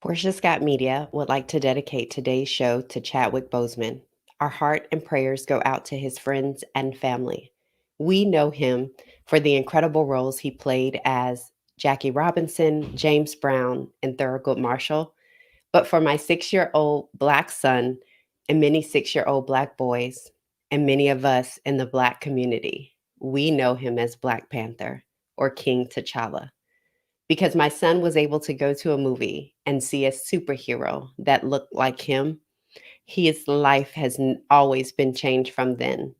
Portia Scott Media would like to dedicate today's show to Chadwick Boseman. Our heart and prayers go out to his friends and family. We know him for the incredible roles he played as Jackie Robinson, James Brown, and Thurgood Marshall. But for my 6-year-old Black son and many 6-year-old Black boys, and many of us in the Black community, we know him as Black Panther or King T'Challa because my son was able to go to a movie and see a superhero that looked like him. His life has always been changed from then.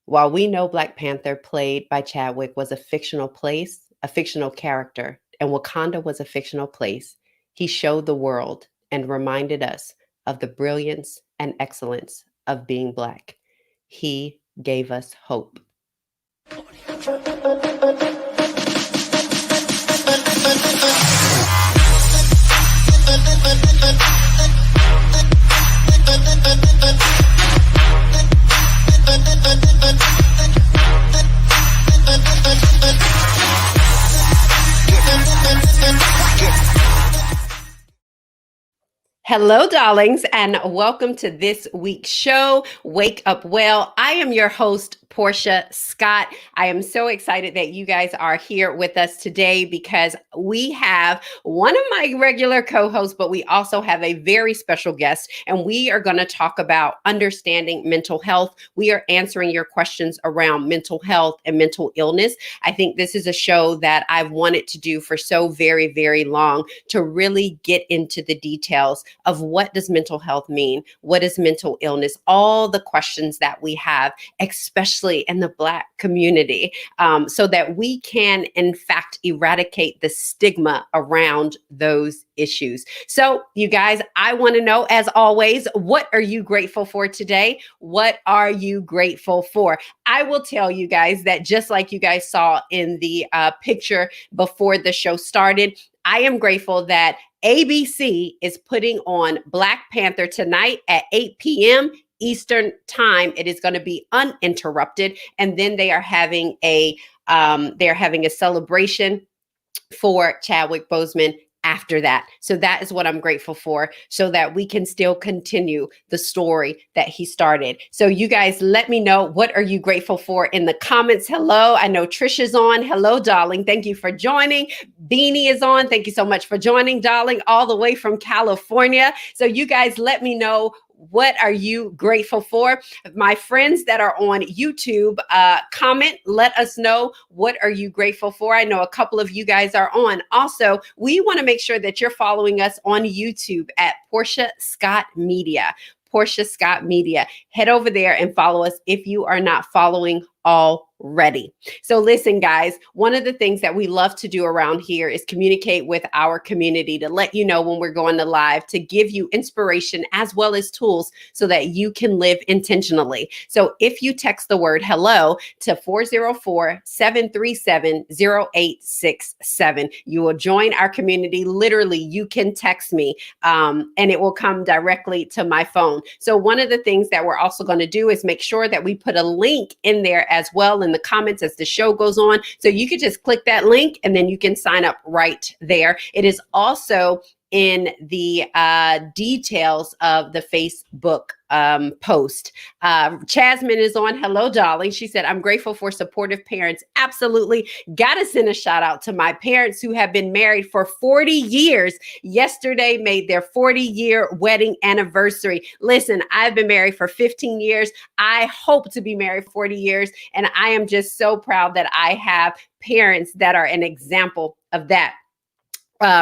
While we know Black Panther, played by Chadwick, was a fictional place, a fictional character, and Wakanda was a fictional place, he showed the world and reminded us of the brilliance and excellence of being Black. He gave us hope. Hello, darlings, and welcome to this week's show, Wake Up Well. I am your host, Portia Scott. I am so excited that you guys are here with us today because we have one of my regular co-hosts, but we also have a very special guest, and we are going to talk about understanding mental health. We are answering your questions around mental health and mental illness. I think this is a show that I've wanted to do for so very, very long, to really get into the details of what does mental health mean? What is mental illness? All the questions that we have, especially in the Black community, so that we can, in fact, eradicate the stigma around those issues. So, you guys, I want to know, as always, what are you grateful for today? What are you grateful for? I will tell you guys that just like you guys saw in the picture before the show started, I am grateful that ABC is putting on Black Panther tonight at 8 p.m. Eastern time. It is going to be uninterrupted, and then they are having a celebration for Chadwick Boseman after that. So that is what I'm grateful for, so that we can still continue the story that he started. So you guys, let me know, what are you grateful for in the comments? Hello, I know Trisha's on. Hello, darling. Thank you for joining. Beanie is on. Thank you so much for joining, darling, all the way from California. So you guys, let me know, what are you grateful for? My friends that are on YouTube, comment, let us know, what are you grateful for? I know a couple of you guys are on. Also, we want to make sure that you're following us on YouTube at Portia Scott Media. Portia Scott Media. Head over there and follow us if you are not following already. So listen, guys, one of the things that we love to do around here is communicate with our community to let you know when we're going to live, to give you inspiration as well as tools so that you can live intentionally. So if you text the word hello to 404-737-0867, you will join our community. Literally, you can text me and it will come directly to my phone. So one of the things that we're also going to do is make sure that we put a link in there as well in the comments as the show goes on. So you can just click that link and then you can sign up right there. It is also in the details of the Facebook post. Jasmine is on. Hello, darling. She said, I'm grateful for supportive parents. Absolutely. Gotta send a shout out to my parents who have been married for 40 years. Yesterday made their 40-year wedding anniversary. Listen, I've been married for 15 years. I hope to be married for 40 years. And I am just so proud that I have parents that are an example of that.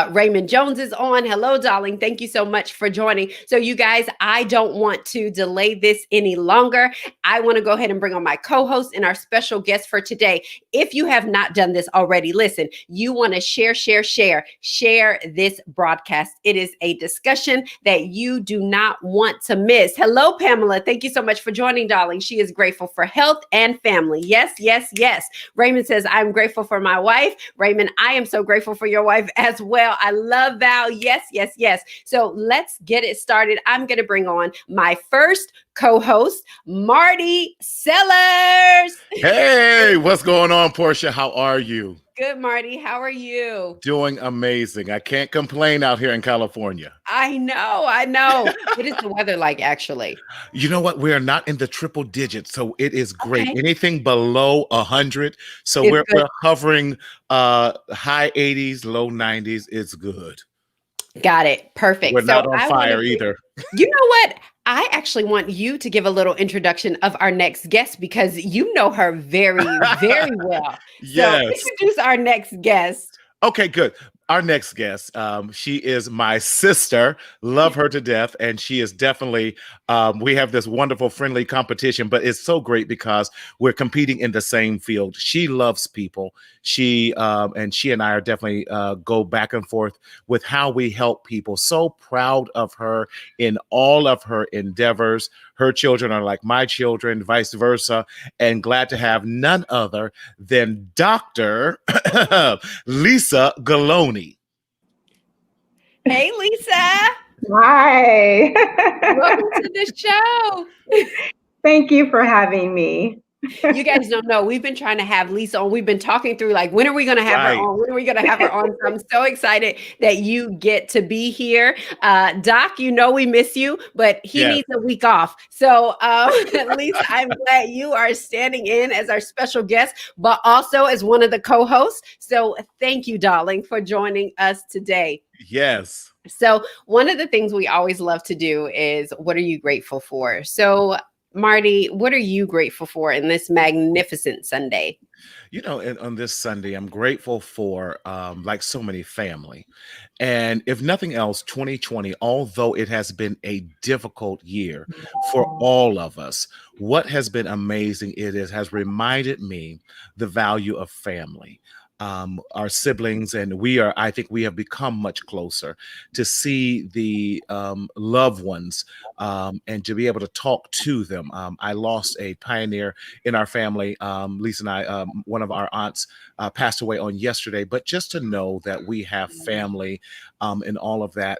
Raymond Jones is on. Hello, darling. Thank you so much for joining. So you guys, I don't want to delay this any longer. I want to go ahead and bring on my co-host and our special guest for today. If you have not done this already, listen, you want to share this broadcast. It is a discussion that you do not want to miss. Hello, Pamela. Thank you so much for joining, darling. She is grateful for health and family. Yes, yes, yes. Raymond says, I'm grateful for my wife. Raymond, I am so grateful for your wife as well. I love Val. Yes, yes, yes. So let's get it started. I'm going to bring on my first co-host, Marty Sellers. Hey, what's going on, Portia? How are you? Good, Marty. How are you? Doing amazing. I can't complain out here in California. I know, I know. What is the weather like, actually? You know what? We're not in the triple digits, so it is great. Okay. Anything below 100, so It's good. we're hovering high 80s, low 90s. It's good. Got it. We're Perfect. So not on I want to fire either. you know what? I actually want you to give a little introduction of our next guest because you know her very, very well. So Yes. introduce our next guest. Okay, good. Our next guest, she is my sister. Love her to death, and she is definitely. We have this wonderful, friendly competition, but it's so great because we're competing in the same field. She loves people. She and I are definitely go back and forth with how we help people. So proud of her in all of her endeavors. Her children are like my children, vice versa, and glad to have none other than Dr. Lisa Galoni. Hey, Lisa. Hi. Welcome to the show. Thank you for having me. You guys don't know. We've been trying to have Lisa on. We've been talking through like, when are we going to have her Right. on? When are we going to have her on? So I'm so excited that you get to be here. Doc, you know we miss you, but he Yes. needs a week off. So Lisa, I'm glad you are standing in as our special guest, but also as one of the co-hosts. So thank you, darling, for joining us today. Yes. So one of the things we always love to do is, what are you grateful for? So Marty, what are you grateful for in this magnificent Sunday? You know, and on this Sunday, I'm grateful for, like so many, family. And if nothing else, 2020, although it has been a difficult year for all of us, what has been amazing has reminded me the value of family. Our siblings, and I think we have become much closer to see the loved ones and to be able to talk to them. I lost a pioneer in our family. Lisa and I, one of our aunts passed away on yesterday, but just to know that we have family and all of that,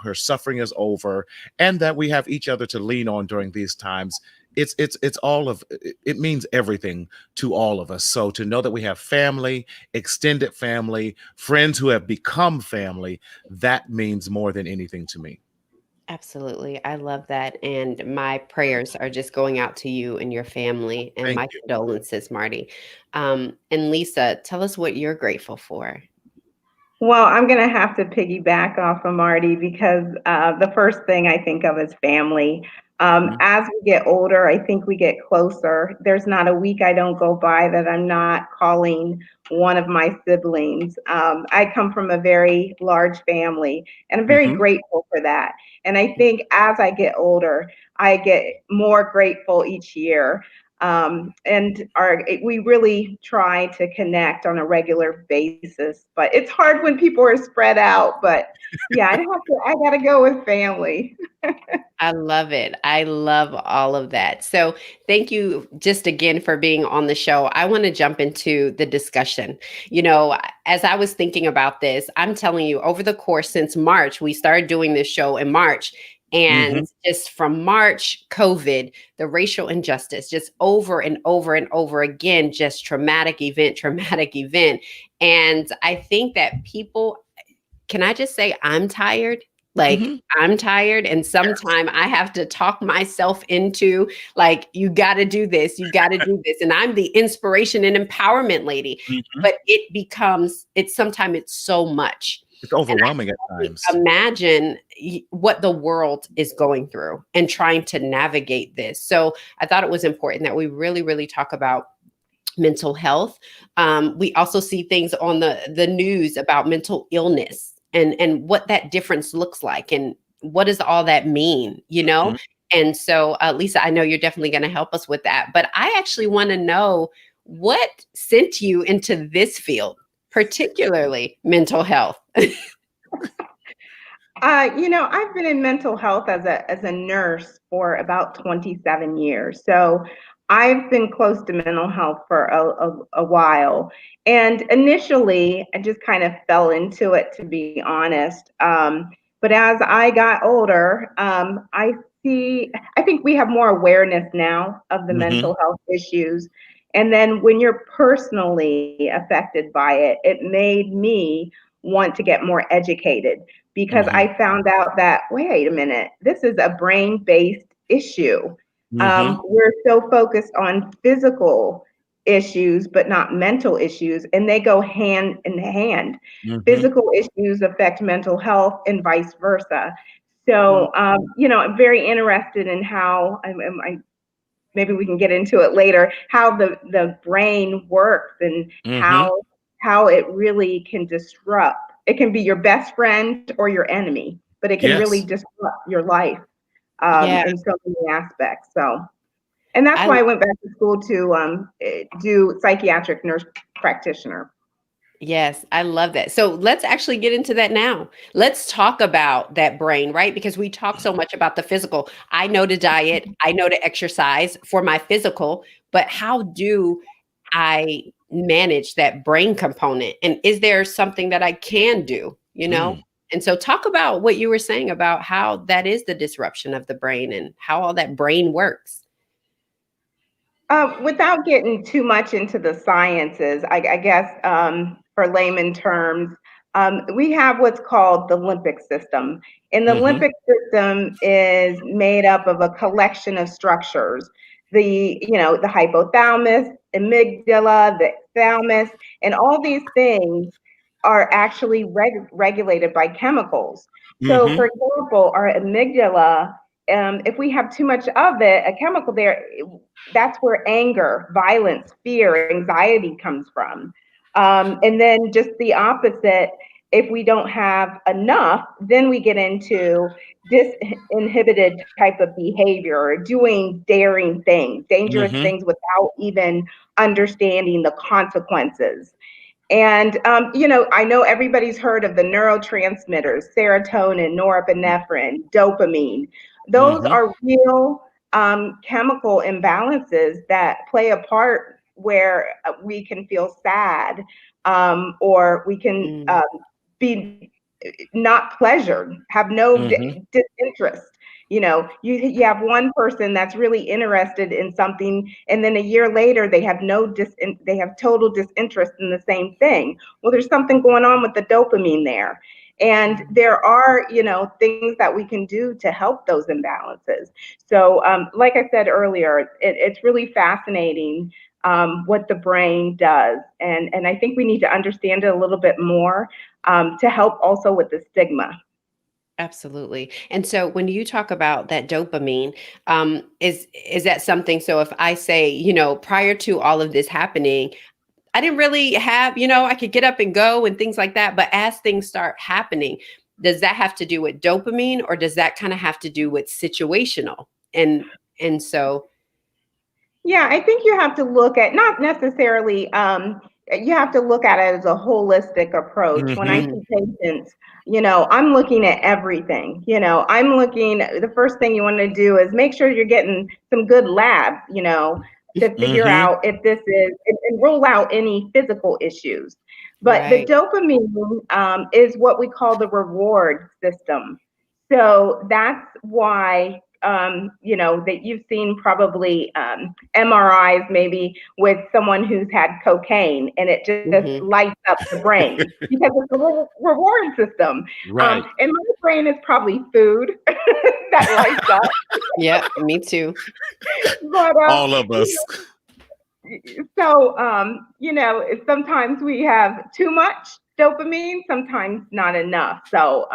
her suffering is over and that we have each other to lean on during these times. It's all of it means everything to all of us. So to know that we have family, extended family, friends who have become family, that means more than anything to me. Absolutely. I love that. And my prayers are just going out to you and your family, and Thank my you. condolences, Marty. And Lisa, tell us what you're grateful for. Well, I'm going to have to piggyback off of Marty because the first thing I think of is family. Mhm. As we get older, I think we get closer. There's not a week I don't go by that I'm not calling one of my siblings. I come from a very large family, and I'm very Mhm. grateful for that. And I think as I get older, I get more grateful each year. We really try to connect on a regular basis, but it's hard when people are spread out. But yeah, I gotta go with family. I love it. I love all of that. So, thank you just again for being on the show. I want to jump into the discussion. You know, as I was thinking about this, I'm telling you, over the course since March, we started doing this show in March. And Mhm. just from March, COVID, the racial injustice, just over and over and over again, just traumatic event, traumatic event. And I think that people, can I just say I'm tired? Like, Mhm. I'm tired, and Yes. sometime I have to talk myself into, like, you got to do this, you got to do this. And I'm the inspiration and empowerment lady, Mhm. but it's sometimes it's so much. It's And I overwhelming at can times. only imagine what the world is going through and trying to navigate this. So I thought it was important that we really, really talk about mental health. We also see things on the news about mental illness and what that difference looks like and what does all that mean, you know? Mhm. And so, Lisa, I know you're definitely going to help us with that, but I actually want to know what sent you into this field, particularly mental health. I've been in mental health as a nurse for about 27 years. So I've been close to mental health for a while. And initially, I just kind of fell into it, to be honest. But as I got older, I think we have more awareness now of the Mhm. mental health issues. And then when you're personally affected by it, it made me want to get more educated because Mm-hmm. I found out that, wait a minute, this is a brain-based issue. Mm-hmm. We're so focused on physical issues, but not mental issues, and they go hand in hand. Mm-hmm. Physical issues affect mental health and vice versa. Mm. So, I'm very interested in how maybe we can get into it later, how the brain works and Mm-hmm. how it really can disrupt. It can be your best friend or your enemy, but it can really Yes. disrupt your life Yeah, in so many aspects. So, and that's I why I went back to school to do psychiatric nurse practitioner. yes, I love that. So let's actually get into that now. Let's talk about that brain, right? Because we talk so much about the physical. I know to diet, I know to exercise for my physical, but how do I manage that brain component? And is there something that I can do, you know? Mm. And so talk about what you were saying about how that is the disruption of the brain and how all that brain works. Without getting too much into the sciences, I guess for layman terms, we have what's called the limbic system. And the Mm-hmm. limbic system is made up of a collection of structures. The hypothalamus, amygdala, the thalamus, and all these things are actually regulated by chemicals. So, Mm-hmm. for example, our amygdala, if we have too much of it, a chemical there, that's where anger, violence, fear, anxiety comes from. And then just the opposite, if we don't have enough, then we get into disinhibited type of behavior, or doing daring things, dangerous Mm-hmm. things without even understanding the consequences. And, I know everybody's heard of the neurotransmitters, serotonin, norepinephrine, dopamine. Those Mm-hmm. are real chemical imbalances that play a part where we can feel sad, or we can Mm, be not pleasured, have no Mm-hmm. disinterest. You have one person that's really interested in something, and then a year later they have total disinterest in the same thing. Well, there's something going on with the dopamine there. And mm. there are, things that we can do to help those imbalances. So, like I said earlier, it's really fascinating what the brain does, and I think we need to understand it a little bit more to help also with the stigma. Absolutely. And so when you talk about that dopamine, is that something? So if I say, prior to all of this happening, I didn't really have, I could get up and go and things like that. But as things start happening, does that have to do with dopamine, or does that kind of have to do with situational? And so, Yeah, I think you have to look at, not necessarily, you have to look at it as a holistic approach. When I Mm-hmm. see patients, I'm looking at everything. The first thing you want to do is make sure you're getting some good labs, to figure Mm-hmm. out if this is, and rule out any physical issues. But the right. dopamine is what we call the reward system. So that's why, that you've seen probably MRIs maybe with someone who's had cocaine, and it just Hmm. lights up the brain because it's a reward system. Right. And my brain is probably food that lights up. Yep. Me too. But All of us. so sometimes we have too much dopamine, sometimes not enough. So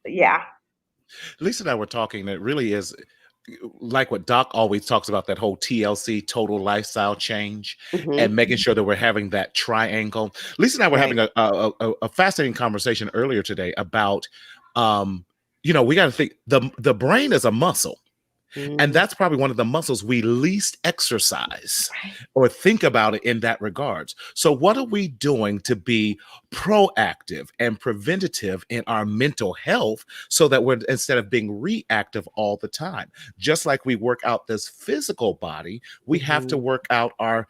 yeah. Lisa and I were talking, that really is like what Doc always talks about, that whole TLC, total lifestyle change, Hmm. and making sure that we're having that triangle. Lisa and I were Right. having a fascinating conversation earlier today about, we got to think the brain is a muscle. And Hmm. that's probably one of the muscles we least exercise Right. or think about it in that regards. So what are we doing to be proactive and preventative in our mental health, so that we're, instead of being reactive all the time? Just like we work out this physical body, we have to Hmm. work out our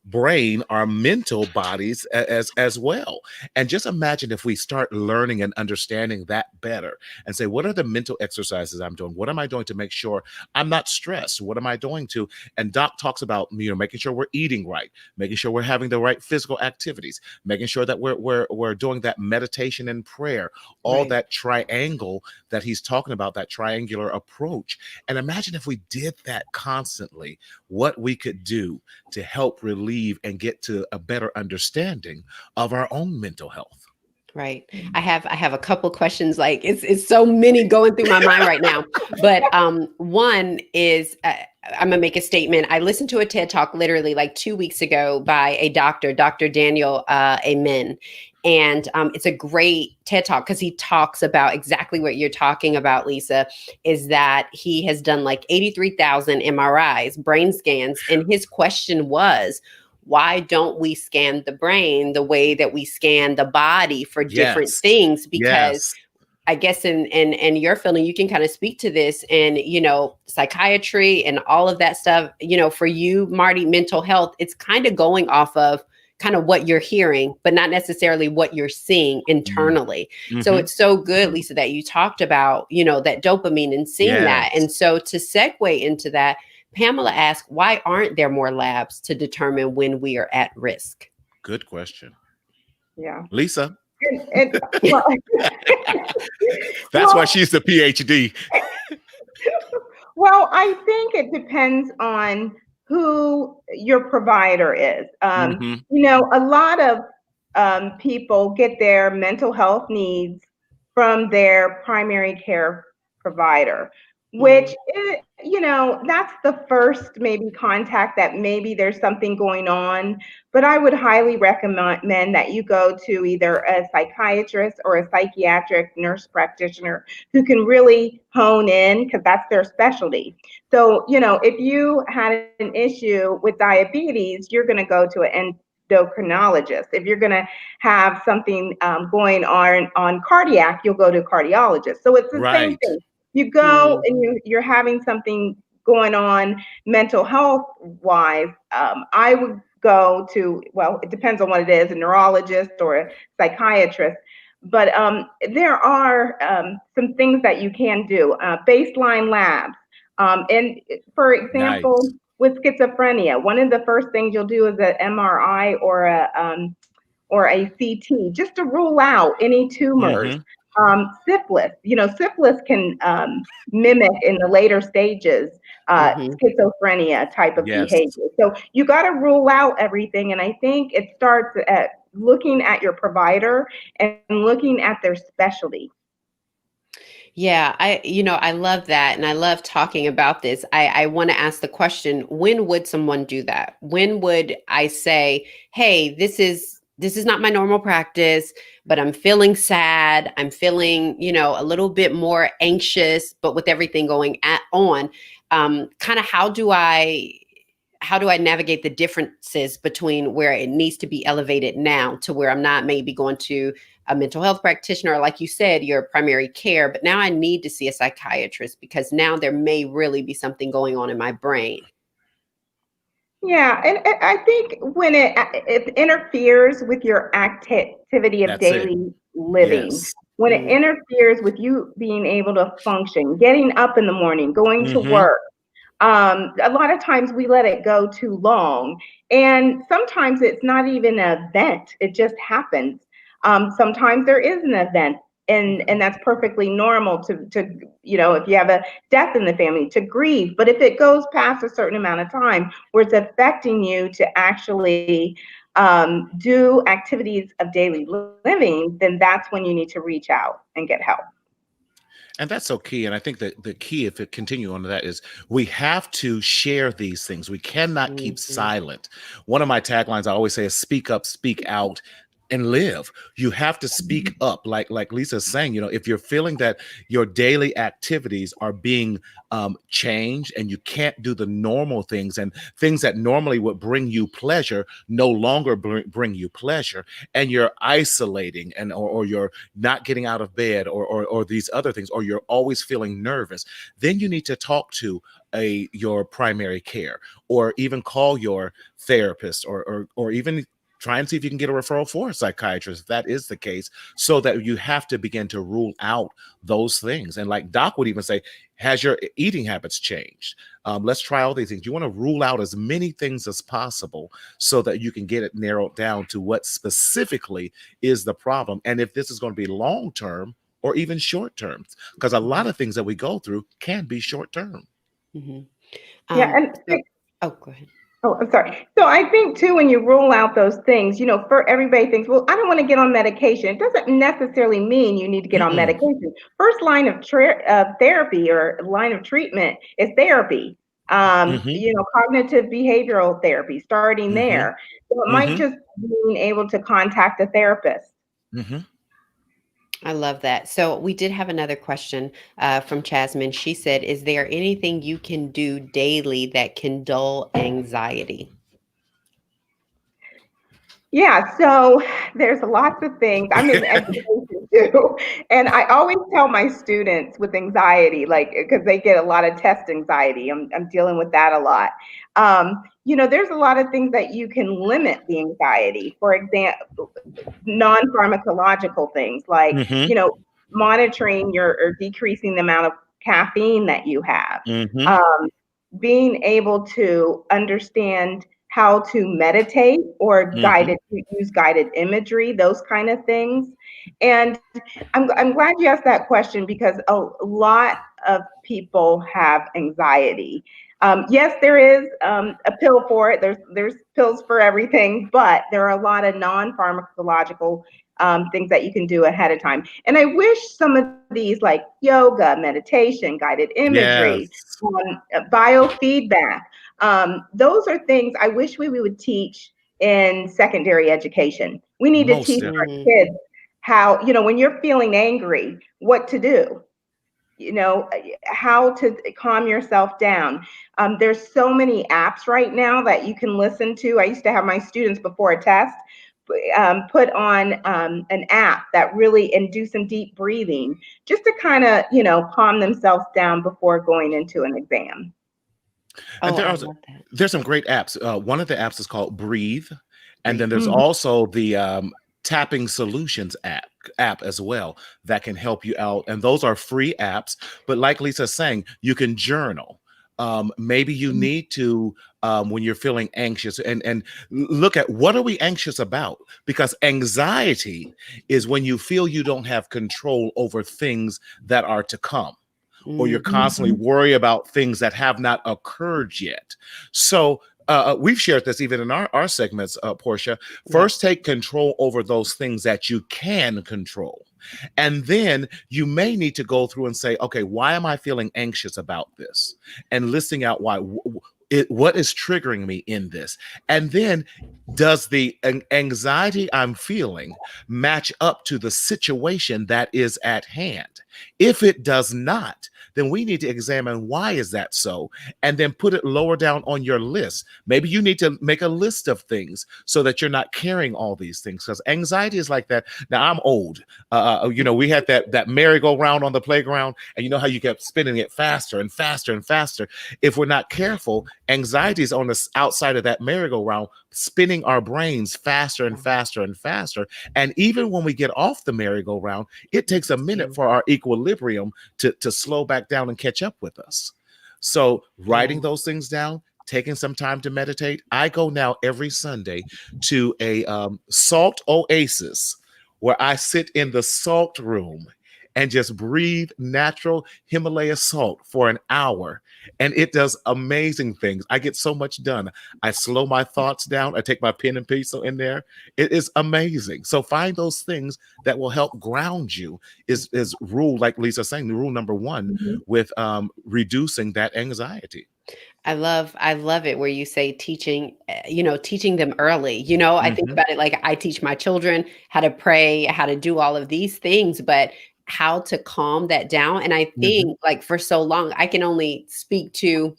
brain, our mental bodies as well. And just imagine if we start learning and understanding that better and say, what are the mental exercises I'm doing? What am I doing to make sure I'm not stressed? What am I doing to? And Doc talks about, making sure we're eating right, making sure we're having the right physical activities, making sure that we're doing that meditation and prayer, all Right. that triangle that he's talking about, that triangular approach. And imagine if we did that constantly, what we could do to help relieve and get to a better understanding of our own mental health. Right. I have a couple questions. Like it's so many going through my mind right now. But one is I'm gonna make a statement. I listened to a TED Talk literally like 2 weeks ago by a doctor, Dr. Daniel Amen. And it's a great TED Talk because he talks about exactly what you're talking about, Lisa, is that he has done like 83,000 MRIs, brain scans. And his question was, why don't we scan the brain the way that we scan the body for different Yes. things? Because Yes. I guess in your feeling, you can kind of speak to this and, psychiatry and all of that stuff, for you, Marty, mental health, it's kind of going off of kind of what you're hearing, but not necessarily what you're seeing internally. So Mm-hmm. it's so good, Lisa, that you talked about, that dopamine and seeing that. Yes. And so to segue into that, Pamela asked, why aren't there more labs to determine when we are at risk? Good question. Yeah. Lisa. Well, That's why well, she's the PhD. well, I think it depends on who your provider is. Mm-hmm. A lot of people get their mental health needs from their primary care provider, which is, that's the first maybe contact that maybe there's something going on. But I would highly recommend that you go to either a psychiatrist or a psychiatric nurse practitioner who can really hone in because that's their specialty. So, if you had an issue with diabetes, you're going to go to an endocrinologist. If you're going to have something going on cardiac, you'll go to a cardiologist. So it's the same Right. thing. You go and you're having something going on mental health wise. I would go to, well, it depends on what it is, a neurologist or a psychiatrist. But there are some things that you can do. Baseline labs. And for example, Nice. with schizophrenia, one of the first things you'll do is an MRI or a CT, just to rule out any tumors. Mm-hmm. Syphilis, syphilis can mimic in the later stages schizophrenia type of Yes. behavior. So you got to rule out everything. And I think it starts at looking at your provider and looking at their specialty. Yeah, I love that. And I love talking about this. I want to ask the question, when would someone do that? When would I say, hey, this is not my normal practice, but I'm feeling sad. I'm feeling, a little bit more anxious, but with everything going on, kind of how do I navigate the differences between where it needs to be elevated now to where I'm not maybe going to a mental health practitioner, or like you said, your primary care, but now I need to see a psychiatrist because now there may really be something going on in my brain. Yeah, and I think when it interferes with your activity of That's it. daily living, Yes. when it interferes with you being able to function, getting up in the morning, going to Mm-hmm. work, a lot of times we let it go too long, and sometimes it's not even an event; it just happens. Sometimes there is an event, and that's perfectly normal to if you have a death in the family, to grieve. But if it goes past a certain amount of time where it's affecting you to actually do activities of daily living, then that's when you need to reach out and get help. And that's so key. And I think that the key, if it continue on to that, is we have to share these things. We cannot keep silent. One of my taglines I always say is speak up, speak out, and live. You have to speak up, like Lisa's saying. If you're feeling that your daily activities are being changed and you can't do the normal things, and things that normally would bring you pleasure no longer bring you pleasure, and you're isolating and or you're not getting out of bed or these other things, or you're always feeling nervous, then you need to talk to your primary care, or even call your therapist, or even try and see if you can get a referral for a psychiatrist if that is the case, so that you have to begin to rule out those things. And like Doc would even say, has your eating habits changed? Let's try all these things. You want to rule out as many things as possible so that you can get it narrowed down to what specifically is the problem, and if this is going to be long term or even short term, because a lot of things that we go through can be short term. Mm-hmm. Yeah, and oh, go ahead. Oh, I'm sorry. So I think too, when you rule out those things, for everybody thinks, well, I don't want to get on medication. It doesn't necessarily mean you need to get on medication. First line of therapy or line of treatment is therapy. Cognitive behavioral therapy, starting there. So it might just being able to contact a therapist. I love that. So we did have another question from Jasmine. She said, is there anything you can do daily that can dull anxiety? Yeah, so there's lots of things. I'm in education too. And I always tell my students with anxiety, because they get a lot of test anxiety. I'm dealing with that a lot. There's a lot of things that you can limit the anxiety. For example, non-pharmacological things like, monitoring or decreasing the amount of caffeine that you have. Being able to understand how to meditate or use guided imagery, those kind of things. And I'm glad you asked that question, because a lot of people have anxiety. Yes, there is a pill for it. There's pills for everything, but there are a lot of non-pharmacological things that you can do ahead of time. And I wish some of these, like yoga, meditation, guided imagery, biofeedback, those are things I wish we would teach in secondary education. We need to teach our kids how, when you're feeling angry, what to do, how to calm yourself down. There's so many apps right now that you can listen to. I used to have my students before a test put on an app that really, and do some deep breathing just to kind of, calm themselves down before going into an exam. And there's some great apps. One of the apps is called Breathe. And then there's also the Tapping Solutions app as well that can help you out. And those are free apps. But like Lisa's saying, you can journal. Maybe you need to, when you're feeling anxious, and look at what are we anxious about? Because anxiety is when you feel you don't have control over things that are to come, or you're constantly worried about things that have not occurred yet. So we've shared this even in our segments, Portia. First, take control over those things that you can control. And then you may need to go through and say, okay, why am I feeling anxious about this? And listing out why. What is triggering me in this? And then, does the anxiety I'm feeling match up to the situation that is at hand? If it does not, then we need to examine why is that so, and then put it lower down on your list. Maybe you need to make a list of things so that you're not carrying all these things, because anxiety is like that. Now, I'm old. We had that merry-go-round on the playground, and you know how you kept spinning it faster and faster and faster. If we're not careful, anxiety is on the outside of that merry-go-round, spinning our brains faster and faster and faster. And even when we get off the merry-go-round, it takes a minute for our equilibrium to slow back down and catch up with us. So writing those things down, taking some time to meditate. I go now every Sunday to a salt oasis where I sit in the salt room and just breathe natural Himalaya salt for an hour. And it does amazing things. I get so much done. I slow my thoughts down. I take my pen and pencil in there. It is amazing. So find those things that will help ground you is rule, like Lisa's saying, the rule number one with reducing that anxiety. I love it where you say teaching them early. I think about it like I teach my children how to pray, how to do all of these things, but how to calm that down. And I think like for so long, I can only speak to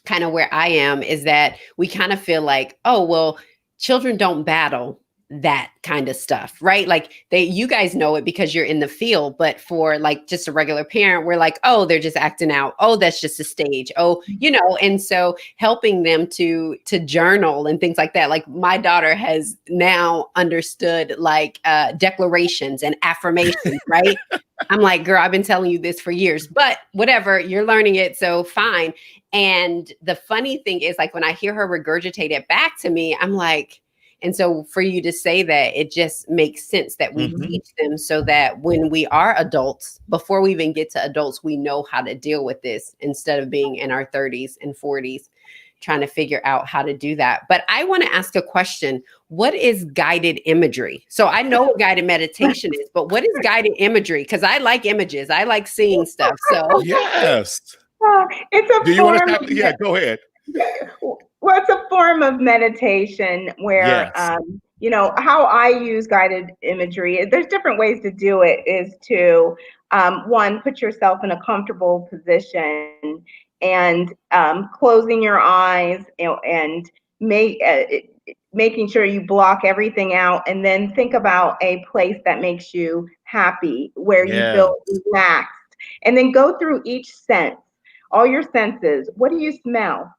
kind of where I am, is that we kind of feel like, oh, well, children don't battle. that kind of stuff, right? Like you guys know it because you're in the field, but for like just a regular parent, we're like, oh, they're just acting out. Oh, that's just a stage. Oh, and so helping them to journal and things like that. Like my daughter has now understood like declarations and affirmations, right? I'm like, girl, I've been telling you this for years, but whatever, you're learning it, so fine. And the funny thing is, like, when I hear her regurgitate it back to me, I'm like, and so for you to say that, it just makes sense that we teach them so that when we are adults, before we even get to adults, we know how to deal with this instead of being in our 30s and 40s trying to figure out how to do that. But I want to ask a question. What is guided imagery? So I know what guided meditation is, but what is guided imagery? Because I like images. I like seeing stuff. So Yes. It's a Do you want to form talk? Yeah, go ahead. well, it's a form of meditation where, Yes. how I use guided imagery, there's different ways to do it, is to, one, put yourself in a comfortable position and closing your eyes, and making sure you block everything out, and then think about a place that makes you happy, where you Yes. feel relaxed, and then go through each sense, all your senses. What do you smell?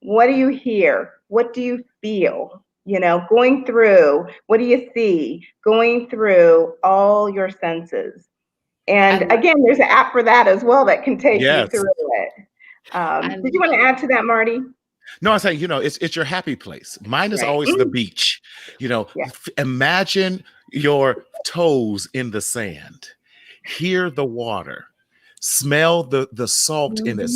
What do you hear? What do you feel? Going through, what do you see? Going through all your senses. And again, there's an app for that as well that can take you Yes. through it. Did you want to add to that, Marty? No, I'm saying, it's your happy place. Mine is Right. always the beach. Yeah. Imagine your toes in the sand, hear the water, smell the salt in it.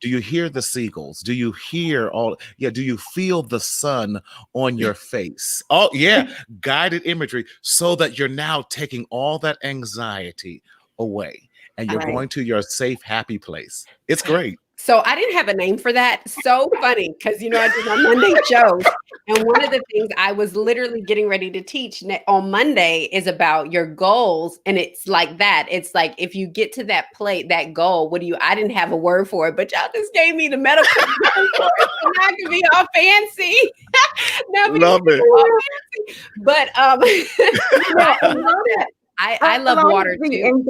Do you hear the seagulls? Do you hear do you feel the sun on your face? Oh yeah, guided imagery, so that you're now taking all that anxiety away and you're going to your safe, happy place. It's great. So I didn't have a name for that. So funny, because I did my Monday shows, and one of the things I was literally getting ready to teach on Monday is about your goals, and it's like that. It's like if you get to that that goal, I didn't have a word for it, but y'all just gave me the medical word for it, so now I can be all fancy. Love it. Fancy. But I love that. I love water too.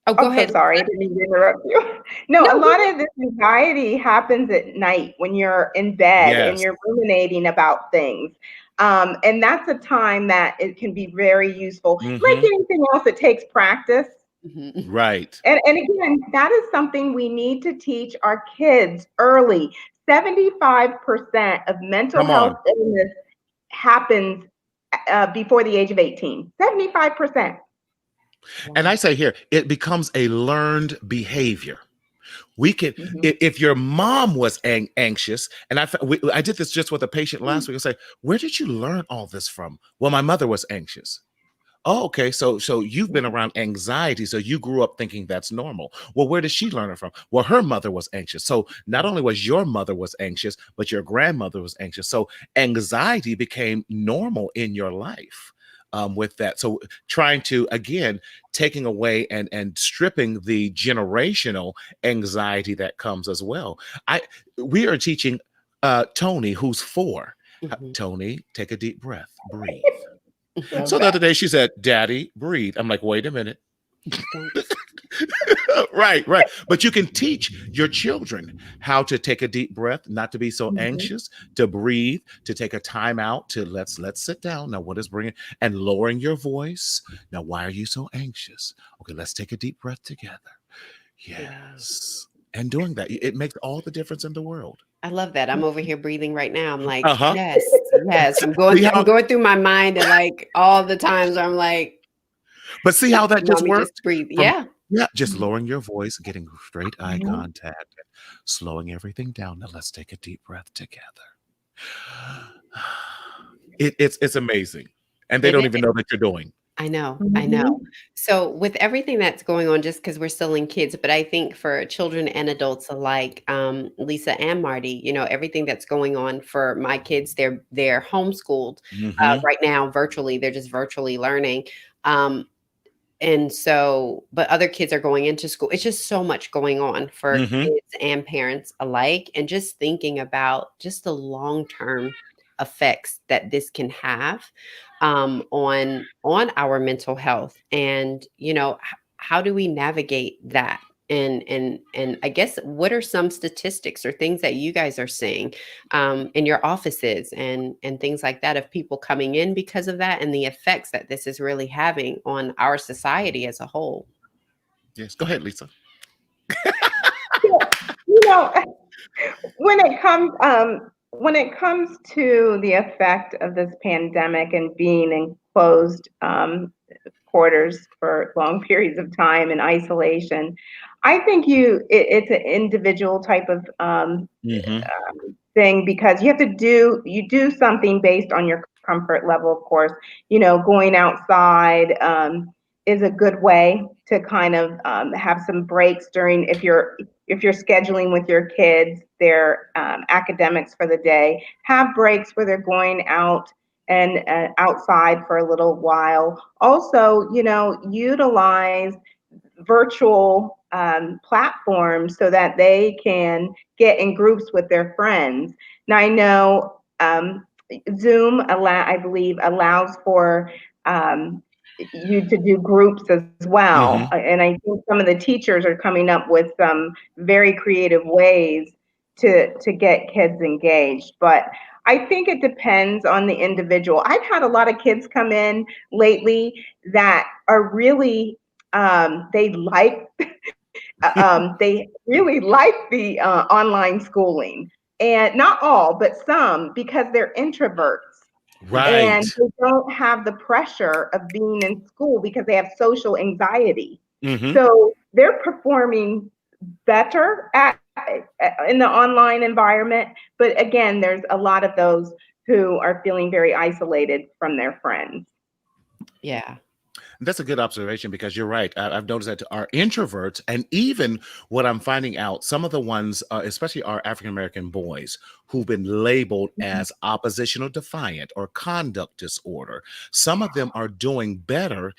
Oh, go ahead. So sorry, I didn't mean to interrupt you. No, a lot of this anxiety happens at night when you're in bed and you're ruminating about things. And that's a time that it can be very useful. Like anything else, it takes practice. Right. And again, that is something we need to teach our kids early. 75% of mental health illness happens before the age of 18. 75%. And I say here, it becomes a learned behavior. We can, if your mom was anxious, and I did this just with a patient last week. I say, where did you learn all this from? Well, my mother was anxious. Oh, okay. So you've been around anxiety, so you grew up thinking that's normal. Well, where did she learn it from? Well, her mother was anxious. So not only was your mother was anxious, but your grandmother was anxious. So anxiety became normal in your life. With that, so trying to, again, taking away and stripping the generational anxiety that comes as well. We are teaching Tony, who's 4. Tony, take a deep breath, breathe. So the other day she said, Daddy, breathe. I'm like, wait a minute. Right. But you can teach your children how to take a deep breath, not to be so anxious, to breathe, to take a time out, to let's sit down. Now, what is bringing, and lowering your voice. Now, why are you so anxious? Okay, let's take a deep breath together. Yes. And doing that, it makes all the difference in the world. I love that. I'm over here breathing right now. I'm like, yes. I'm going through my mind, and like all the times I'm like, but see how that just works? Just breathe. Just lowering your voice, getting straight eye contact, slowing everything down. Now let's take a deep breath together. It's amazing. And they don't even know that you're doing. I know. So with everything that's going on, just because we're still in kids, but I think for children and adults alike, Lisa and Marty, everything that's going on for my kids, they're homeschooled right now virtually. They're just virtually learning. And so, but other kids are going into school. It's just so much going on for kids and parents alike. And just thinking about just the long-term effects that this can have on our mental health. And, how do we navigate that? And I guess, what are some statistics or things that you guys are seeing in your offices and things like that, of people coming in because of that, and the effects that this is really having on our society as a whole? Yes, go ahead, Lisa. You know, when it comes to the effect of this pandemic and being in closed quarters for long periods of time in isolation, I think it's an individual type of Mm-hmm. thing, because you do something based on your comfort level. Of course, going outside is a good way to kind of have some breaks during, if you're scheduling with your kids their academics for the day, have breaks where they're going out and outside for a little while. Also, utilize virtual platforms so that they can get in groups with their friends. Now, I know Zoom, I believe, allows for you to do groups as well. Mm-hmm. And I think some of the teachers are coming up with some very creative ways to get kids engaged. But I think it depends on the individual. I've had a lot of kids come in lately that are really they like they really like the online schooling, and not all, but some, because they're introverts Right. and they don't have the pressure of being in school because they have social anxiety. Mm-hmm. So they're performing better in the online environment. But again, there's a lot of those who are feeling very isolated from their friends. Yeah. That's a good observation, because you're right. I've noticed that our introverts, and even what I'm finding out, some of the ones, especially our African American boys, who've been labeled as oppositional defiant or conduct disorder, some of them are doing better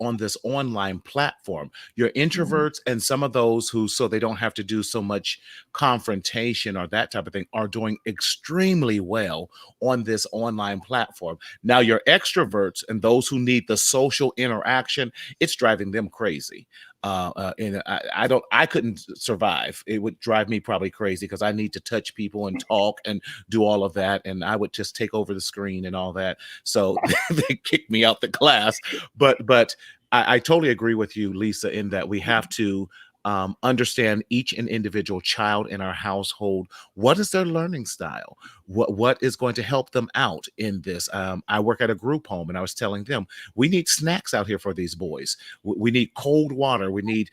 on this online platform. Your introverts and some of those who, so they don't have to do so much confrontation or that type of thing, are doing extremely well on this online platform. Now, your extroverts and those who need the social interaction, it's driving them crazy. And I couldn't survive. It would drive me probably crazy, because I need to touch people and talk and do all of that, and I would just take over the screen and all that. So they kicked me out the class. But I totally agree with you, Lisa, in that we have to understand each and individual child in our household. What is their learning style? What is going to help them out in this? I work at a group home, and I was telling them, we need snacks out here for these boys. We need cold water. We need,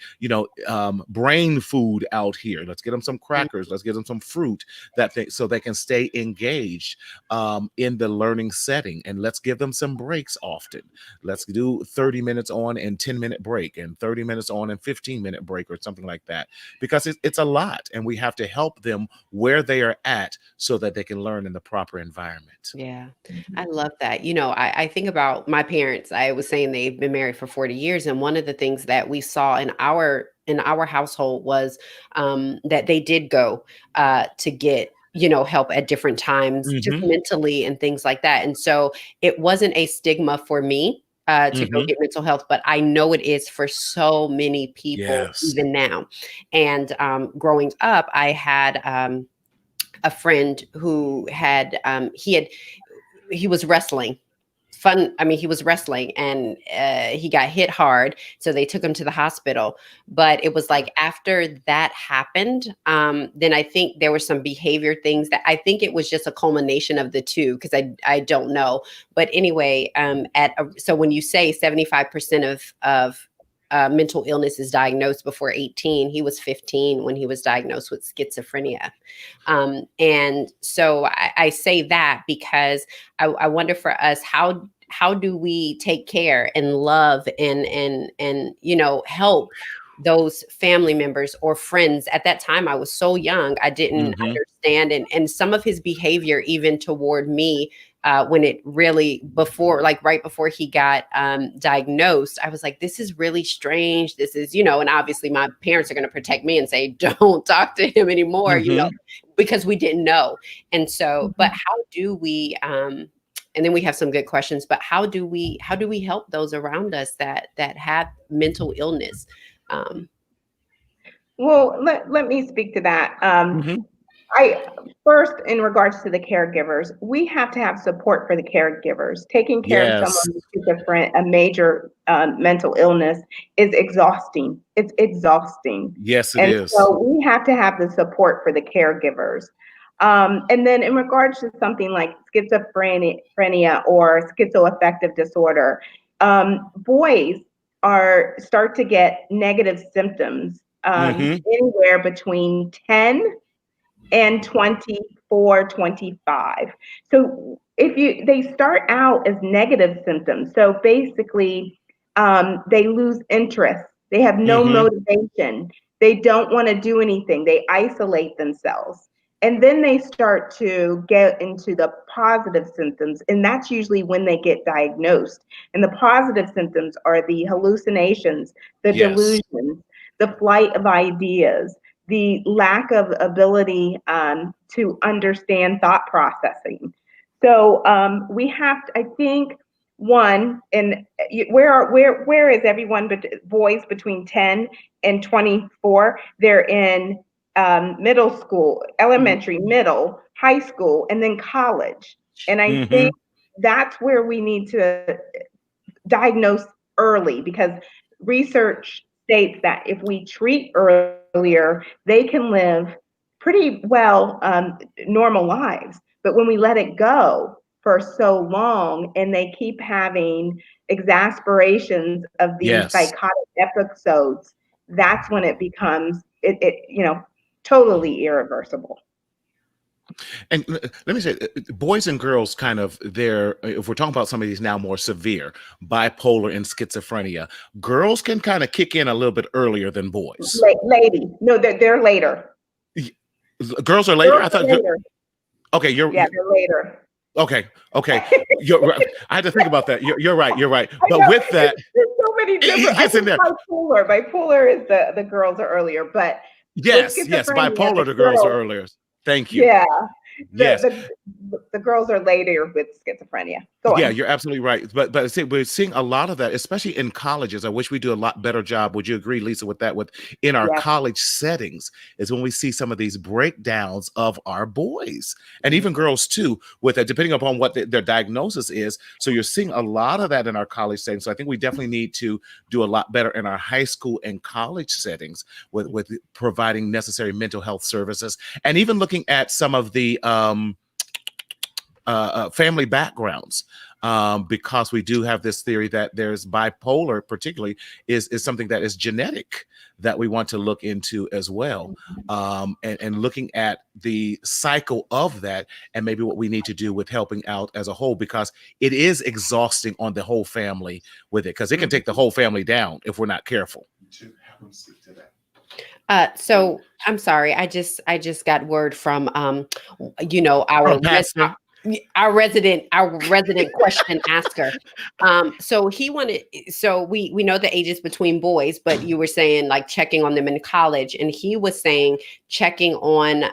brain food out here. Let's get them some crackers. Let's get them some fruit, so they can stay engaged in the learning setting. And let's give them some breaks often. Let's do 30 minutes on and 10-minute break, and 30 minutes on and 15-minute break, or something like that, because it's a lot, and we have to help them where they are at so that they can learn in the proper environment. Yeah, I love that. I think about my parents. I was saying they've been married for 40 years. And one of the things that we saw in our household was that they did go to get, help at different times, just Mm-hmm. mentally and things like that. And so it wasn't a stigma for me to go Mm-hmm. get mental health, but I know it is for so many people Yes. even now. And growing up, I had a friend who had he was wrestling. He was wrestling, and he got hit hard, so they took him to the hospital. But it was like after that happened, then I think there were some behavior things that I think it was just a culmination of the two, because I don't know. But anyway, so when you say 75% of mental illness is diagnosed before 18, he was 15 when he was diagnosed with schizophrenia. And so I say that because I wonder for us, how do we take care and love and help those family members or friends? At that time, I was so young, I didn't Mm-hmm. understand, and some of his behavior even toward me, when it really right before he got diagnosed, I was like, this is really strange. This is, and obviously my parents are going to protect me and say, don't talk to him anymore. Mm-hmm. because we didn't know. And so, but how do we, and then we have some good questions, but how do we help those around us that have mental illness? Well, let me speak to that. Mhm. I first, in regards to the caregivers, we have to have support for the caregivers. Taking care of someone Yes. with a major mental illness is exhausting. It's exhausting. Yes, it And is. so we have to have the support for the caregivers. And then in regards to something like schizophrenia or schizoaffective disorder, boys start to get negative symptoms Mhm. anywhere between 10 and 24, 25. So they start out as negative symptoms. So basically, they lose interest. They have no Mhm. motivation. They don't want to do anything. They isolate themselves. And then they start to get into the positive symptoms. And that's usually when they get diagnosed. And the positive symptoms are the hallucinations, the Yes. delusions, the flight of ideas, the lack of ability to understand thought processing. So we have to, I think, one, and where is everyone but boys between 10 and 24? They're in middle school, elementary, middle, high school, and then college. And I think Mhm. that's where we need to diagnose early, because research states that if we treat earlier, they can live pretty well normal lives. But when we let it go for so long and they keep having exasperations of these Yes. psychotic episodes, that's when it becomes totally irreversible. And let me say, boys and girls kind of if we're talking about some of these now more severe bipolar and schizophrenia, girls can kind of kick in a little bit earlier than boys. Lady, no, they're later. Y- Girls are later. Girls I are thought. later. Okay, Yeah, they're later. okay. Okay, you're right. I had to think about that. You're right. You're right. I But know with that, there's so many it different. I gets in think there. bipolar. Bipolar is the girls are earlier, but with Yes, yes. schizophrenia, Bipolar, the the girls are girls, earlier. Thank you. yeah, Yes. the girls are later with schizophrenia. Go Yeah, on. you're absolutely right. But see, we're seeing a lot of that, especially in colleges. I wish we do a lot better job. Would you agree, Lisa, with that? With in our Yes. college settings, is when we see some of these breakdowns of our boys and even girls too, with it, depending upon what their diagnosis is. So you're seeing a lot of that in our college settings. So I think we definitely need to do a lot better in our high school and college settings with providing necessary mental health services, and even looking at some of the family backgrounds, because we do have this theory that there's bipolar, particularly, is something that is genetic that we want to look into as well, and looking at the cycle of that and maybe what we need to do with helping out as a whole, because it is exhausting on the whole family with it, because it can take the whole family down if we're not careful. So I'm sorry, I just got word from From Pastor. our resident question asker. So he wanted, so we know the ages between boys, but you were saying like checking on them in college, and he was saying checking on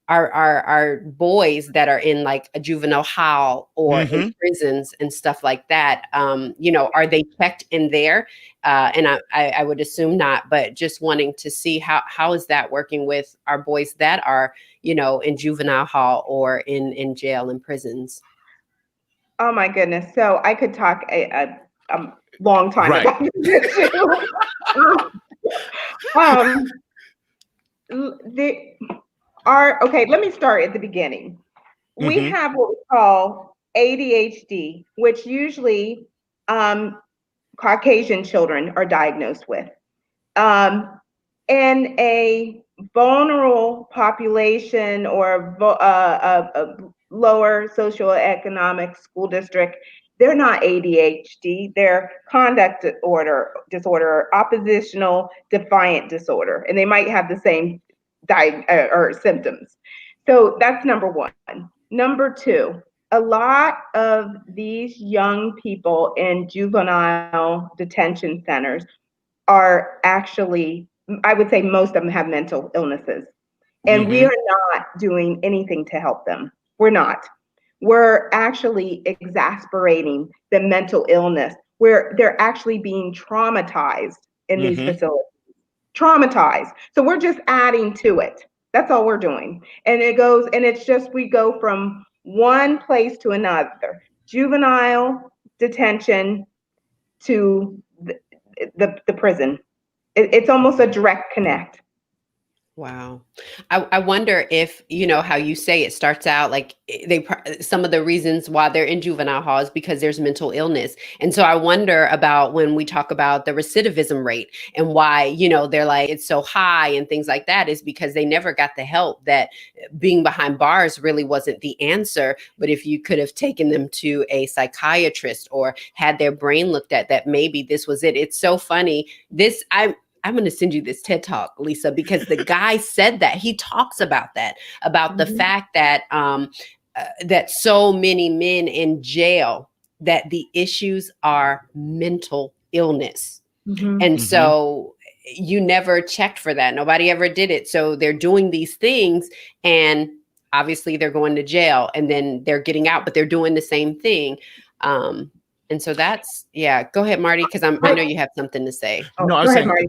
our boys that are in like a juvenile hall or in prisons and stuff like that. Are they checked in there? And I would assume not, but just wanting to see how is that working with our boys that are, in juvenile hall or in jail and prisons. Oh my goodness. So I could talk a long time Right. about this issue. Okay, let me start at the beginning. We have what we call ADHD, which usually Caucasian children are diagnosed with. In a vulnerable population or a lower socioeconomic school district, they're not ADHD, they're conduct disorder, oppositional defiant disorder, and they might have the same or symptoms. So that's number one. Number two, a lot of these young people in juvenile detention centers are actually, I would say most of them have mental illnesses. And we Mm-hmm. are not doing anything to help them. We're not. We're actually exasperating the mental illness where they're actually being traumatized in these Mm-hmm. facilities. Traumatized. So we're just adding to it. That's all we're doing. And it goes, and it's just, we go from one place to another. Juvenile detention to the prison. It's almost a direct connect. Wow. I wonder if, how you say it starts out like some of the reasons why they're in juvenile hall is because there's mental illness. And so I wonder about when we talk about the recidivism rate and why, they're like, it's so high and things like that is because they never got the help that being behind bars really wasn't the answer. But if you could have taken them to a psychiatrist or had their brain looked at, that maybe this was it. It's so funny. I'm going to send you this TED Talk, Lisa, because the guy said that. He talks about that, about the fact that that so many men in jail, that the issues are mental illness. Mm-hmm. And Mm-hmm. so you never checked for that. Nobody ever did it. So they're doing these things and obviously they're going to jail and then they're getting out, but they're doing the same thing. And so that's, go ahead, Marty, because I know you have something to say. No, I Go was ahead, saying, Marty.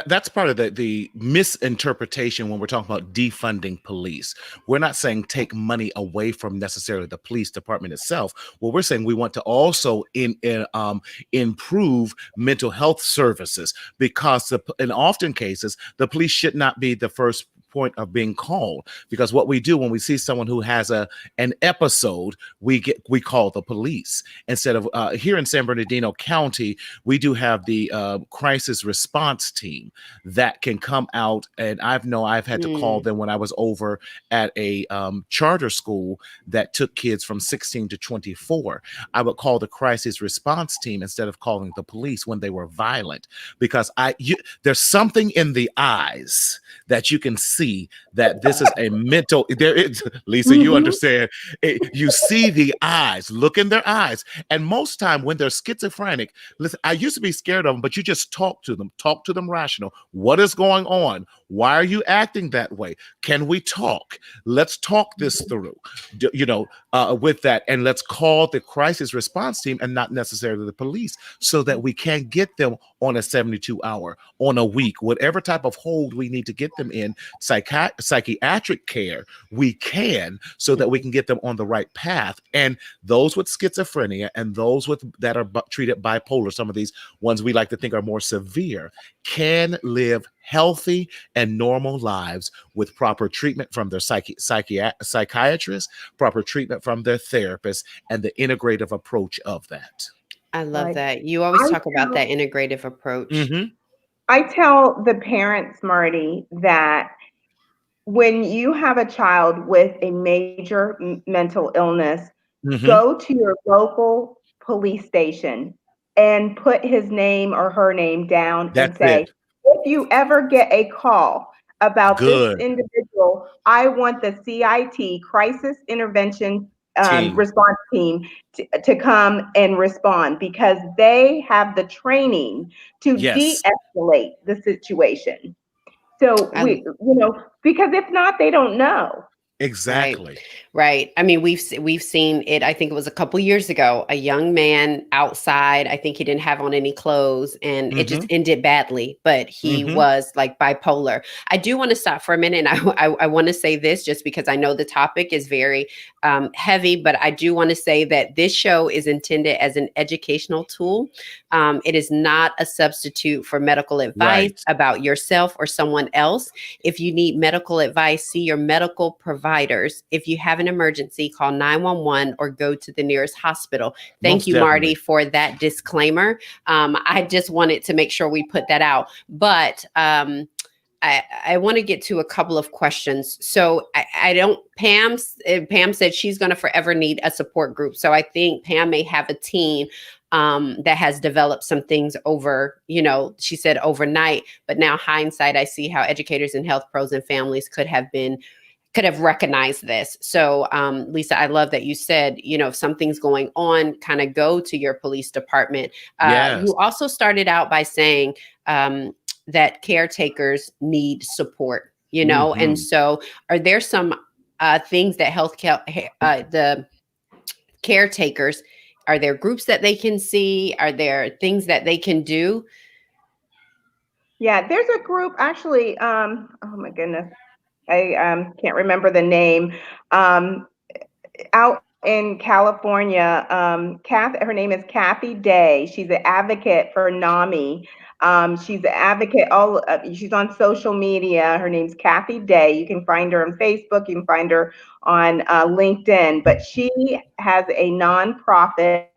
that's part of the misinterpretation when we're talking about defunding police. We're not saying take money away from necessarily the police department itself. What we're saying, we want to also improve mental health services because in often cases, the police should not be the first point of being called, because what we do when we see someone who has an episode, we call the police instead of here in San Bernardino County. We do have the crisis response team that can come out, and I've had to call them when I was over at a charter school that took kids from 16 to 24. I would call the crisis response team instead of calling the police when they were violent, because there's something in the eyes that you can see that this is a mental. There is, Lisa, you understand. You see the eyes, look in their eyes, and most time when they're schizophrenic, listen, I used to be scared of them, but you just talk to them rational. What is going on? Why are you acting that way? Can we talk? Let's talk this through, with that, and let's call the crisis response team and not necessarily the police, so that we can get them on a 72-hour, on a week, whatever type of hold we need to get them in psychiatric care, we can, so that we can get them on the right path. And those with schizophrenia and those that are treated bipolar, some of these ones we like to think are more severe, can live healthy and normal lives with proper treatment from their psychiatrist, proper treatment from their therapist, and the integrative approach of that. I love Right. that. You always talk about that integrative approach. Mm-hmm. I tell the parents, Marty, that when you have a child with a major mental illness, go to your local police station and put his name or her name down and That's say, it. if you ever get a call about Good. this individual, I want the CIT, Crisis Intervention Team. Response Team, to come and respond, because they have the training to Yes. de-escalate the situation. So because if not, they don't know. Exactly. Right. I mean, we've seen it. I think it was a couple years ago, a young man outside. I think he didn't have on any clothes and it just ended badly, but he was like bipolar. I do want to stop for a minute. And I want to say this just because I know the topic is very heavy, but I do want to say that this show is intended as an educational tool. It is not a substitute for medical advice about yourself or someone else. If you need medical advice, see your medical providers. If you have an emergency, call 911 or go to the nearest hospital. Thank Most you, definitely. Marty, for that disclaimer. I just wanted to make sure we put that out. But I want to get to a couple of questions. So Pam said she's going to forever need a support group. So I think Pam may have a team that has developed some things over, she said overnight, but now hindsight, I see how educators and health pros and families could have recognized this. So, Lisa, I love that you said, if something's going on, kind of go to your police department. Yes. You also started out by saying that caretakers need support. you know? And so are there some things that the caretakers, are there groups that they can see? Are there things that they can do? Yeah, there's a group actually, oh my goodness, I can't remember the name. Out in California, her name is Kathy Day. She's an advocate for NAMI. She's an advocate. She's on social media. Her name's Kathy Day. You can find her on Facebook. You can find her on LinkedIn. But she has a nonprofit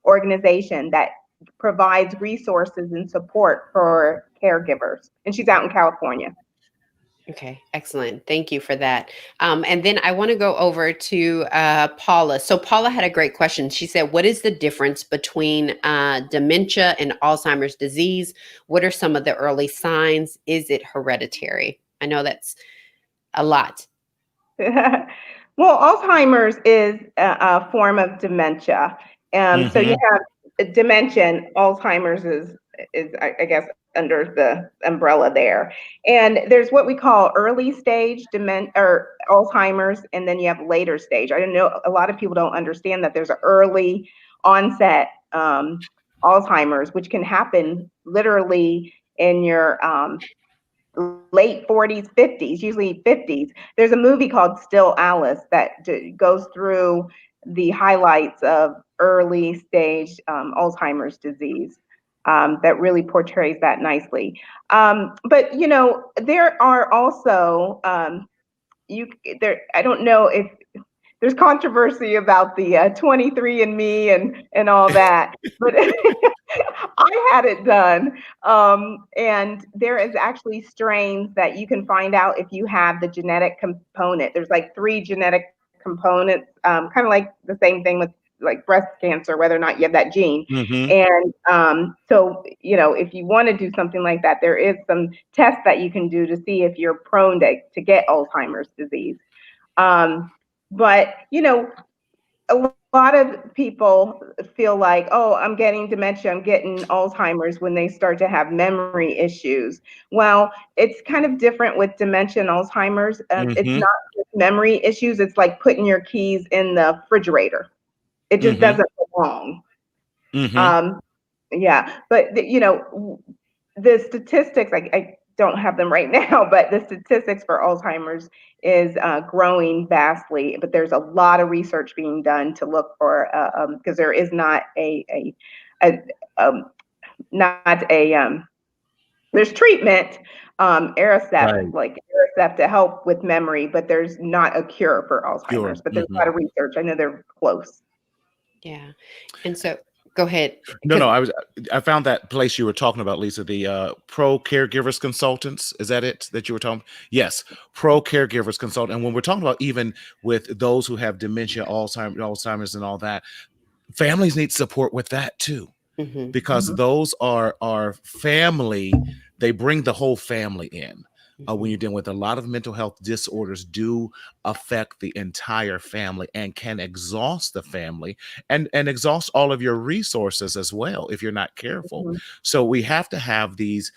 organization that provides resources and support for caregivers, and she's out in California. Okay, excellent. Thank you for that. And then I want to go over to Paula. So Paula had a great question. She said, what is the difference between dementia and Alzheimer's disease? What are some of the early signs? Is it hereditary? I know that's a lot. Well, Alzheimer's is a form of dementia. So you have dementia, and Alzheimer's is I guess under the umbrella there. And there's what we call early stage Alzheimer's, and then you have later stage. I don't know, a lot of people don't understand that there's an early onset Alzheimer's, which can happen literally in your late 40s, 50s, usually 50s. There's a movie called Still Alice that goes through the highlights of early stage Alzheimer's disease. That really portrays that nicely. But you know, there are also I don't know if there's controversy about the 23andMe and all that, but I had it done, and there is actually strains that you can find out if you have the genetic component. There's like 3 genetic components, kind of like the same thing with like breast cancer, whether or not you have that gene. And so, you know, if you want to do something like that, there is some tests that you can do to see if you're prone to get Alzheimer's disease. But, you know, a lot of people feel like, oh, I'm getting dementia, I'm getting Alzheimer's when they start to have memory issues. Well, it's kind of different with dementia and Alzheimer's. It's not just memory issues. It's like putting your keys in the refrigerator. It just doesn't belong. Yeah, but you know, the statistics, I don't have them right now, but the statistics for Alzheimer's is growing vastly. But there's a lot of research being done to look for, because there is not there's treatment, Aricept, like Aricept to help with memory, but there's not a cure for Alzheimer's. But there's a lot of research. I know they're close. Yeah, and so. Go ahead. No, I found that place you were talking about, Lisa, the Pro Caregivers Consultants. Is that it that you were talking? Yes, Pro Caregivers Consultant. And when we're talking about even with those who have dementia, Alzheimer's and all that, families need support with that too, because those are family. They bring the whole family in. When you're dealing with a lot of mental health disorders do affect the entire family and can exhaust the family and exhaust all of your resources as well if you're not careful. So we have to have these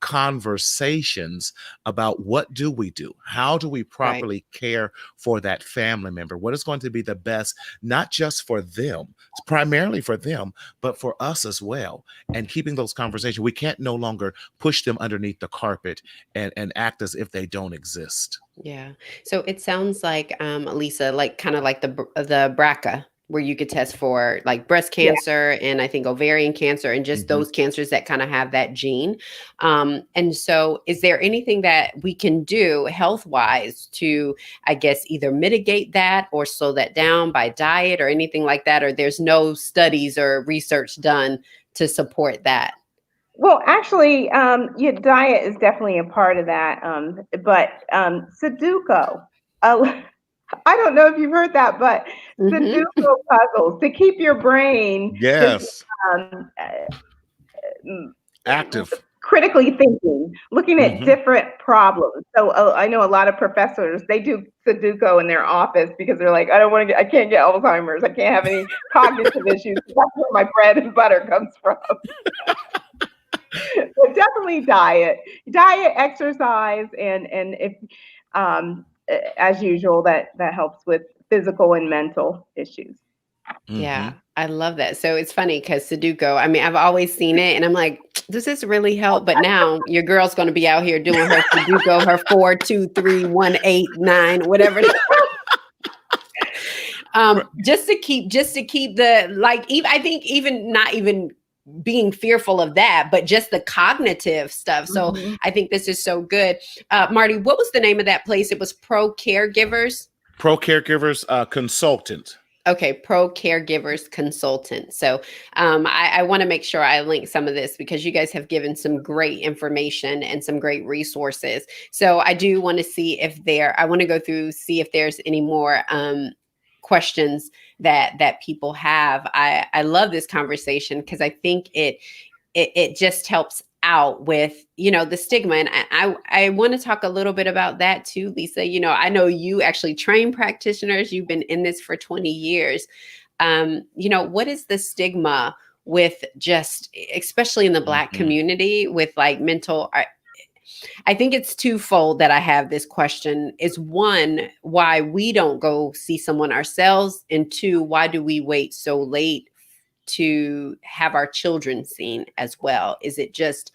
conversations about what do we do? How do we properly care for that family member? What is going to be the best, not just for them, primarily for them, but for us as well. And keeping those conversations, we can't no longer push them underneath the carpet and act as if they don't exist. Yeah. So it sounds like, Lisa, like kind of like the BRCA, where you could test for like breast cancer and I think ovarian cancer and just those cancers that kind of have that gene. And so is there anything that we can do health-wise to, I guess, either mitigate that or slow that down by diet or anything like that? Or there's no studies or research done to support that? Well, actually, your diet is definitely a part of that. But Sudoku, I don't know if you've heard that, but Sudoku puzzles to keep your brain active, critically thinking, looking at different problems. So I know a lot of professors, they do Sudoku in their office because they're like, I can't get Alzheimer's. I can't have any cognitive issues. That's where my bread and butter comes from. Definitely diet, exercise, and if um, as usual, that helps with physical and mental issues. Yeah, I love that. So it's funny because Sudoku, I mean, I've always seen it and I'm like, does this really help? But now your girl's going to be out here doing her Sudoku, her 4, 2, 3, 1, 8, 9, whatever. Just to keep the, like, even, I think even not even being fearful of that, but just the cognitive stuff. So I think this is so good. Marty, what was the name of that place? It was Pro Caregivers. Pro Caregivers Consultant. Okay, Pro Caregivers Consultant. So I want to make sure I link some of this because you guys have given some great information and some great resources. So I do want to see if I want to go through, see if there's any more questions that people have. I love this conversation because I think it just helps out with, the stigma. And I want to talk a little bit about that too, Lisa. I know you actually train practitioners. You've been in this for 20 years. What is the stigma with just, especially in the Black community, with like mental, I think it's twofold that I have this question. Is one, why we don't go see someone ourselves, and two, why do we wait so late to have our children seen as well? Is it just,